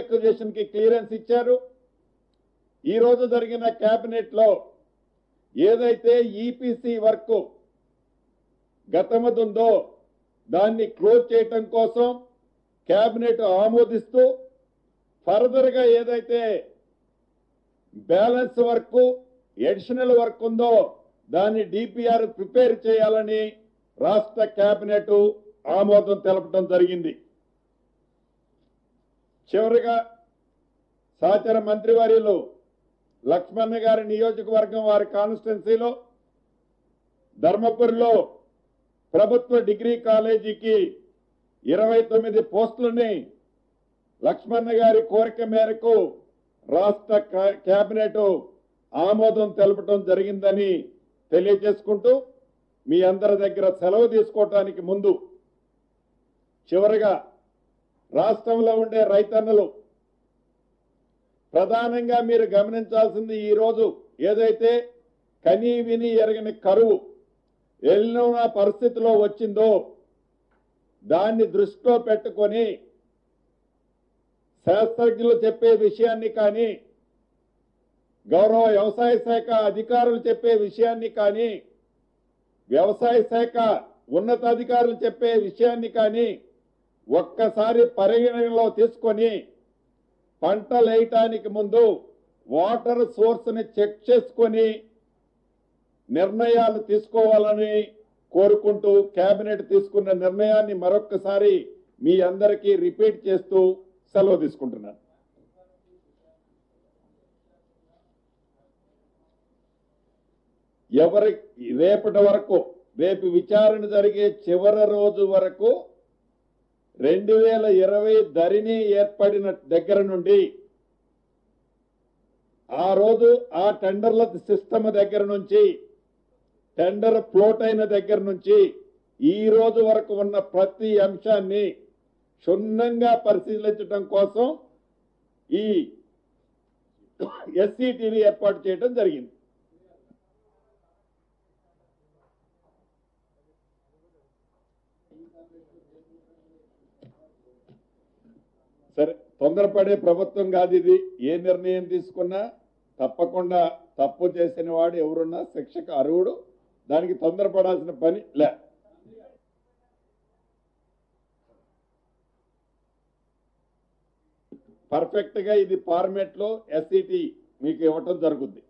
Acquisition కి clearance ఇచ్చారు. ఈ రోజు జరిగిన కేబినెట్ లో ఏదైతే ఈపీసీ వర్క్ గతమదుందో దాన్ని క్లోజ్ చేయటం కోసం కేబినెట్ ఆమోదిస్తూ ఫర్దర్ గా ఏదైతే బ్యాలెన్స్ వర్క్ ఎడిషనల్ వర్క్ ఉందో దాన్ని డిపిఆర్ ప్రిపేర్ చేయాలని రాష్ట్ర కేబినెట్ ఆమోదం తెలపడం జరిగింది. చివరిగా సహచర మంత్రివర్యులు లక్ష్మణ్ గారి నియోజకవర్గం వారి కాన్స్టిట్యున్సీలో ధర్మపురిలో ప్రభుత్వ డిగ్రీ కాలేజీకి 29 పోస్టులని లక్ష్మణ్ గారి కోరిక మేరకు రాష్ట్ర కేబినెట్ ఆమోదం తెలపడం జరిగిందని తెలియజేసుకుంటూ మీ అందరి దగ్గర సెలవు తీసుకోవటానికి ముందు చివరిగా రాష్ట్రంలో ఉండే రైతన్నలు ప్రధానంగా మీరు గమనించాల్సింది ఈ రోజు ఏదైతే కనీ విని ఎరగని కరువు ఎల్నినో పరిస్థితిలో వచ్చిందో దాన్ని దృష్టిలో పెట్టుకొని శాస్త్రజ్ఞులు చెప్పే విషయాన్ని కానీ గౌరవ వ్యవసాయ శాఖ అధికారులు చెప్పే విషయాన్ని కానీ వ్యవసాయ శాఖ ఉన్నతాధికారులు చెప్పే విషయాన్ని కానీ ఒక్కసారి పరిగణనలో తీసుకొని పంటలు వేయటానికి ముందు వాటర్ సోర్స్ ని చెక్ చేసుకొని నిర్ణయాలు తీసుకోవాలని కోరుకుంటూ కేబినెట్ తీసుకున్న నిర్ణయాన్ని మరొక్కసారి మీ అందరికీ రిపీట్ చేస్తూ సెలవు తీసుకుంటున్నాను. రేపటి వరకు రేపు విచారణ జరిగే చివరి రోజు వరకు 2020 ధరణి ఏర్పడిన దగ్గర నుండి ఆ రోజు ఆ టెండర్ల సిస్టమ్ దగ్గర నుంచి టెండర్ ఫ్లోట్ అయిన దగ్గర నుంచి ఈ రోజు వరకు ఉన్న ప్రతి అంశాన్ని క్షుణ్ణంగా పరిశీలించడం కోసం ఈ ఎస్సీటీని ఏర్పాటు చేయడం జరిగింది. సరే, తొందరపడే ప్రభుత్వం కాదు ఇది. ఏ నిర్ణయం తీసుకున్నా తప్పకుండా తప్పు చేసిన వాడు ఎవరున్నా శిక్షకు అర్హుడు. దానికి తొందరపడాల్సిన పని లే. పర్ఫెక్ట్ గా ఇది ఫార్మేట్ లో ఎస్సీటీ మీకు ఇవ్వటం జరుగుద్ది.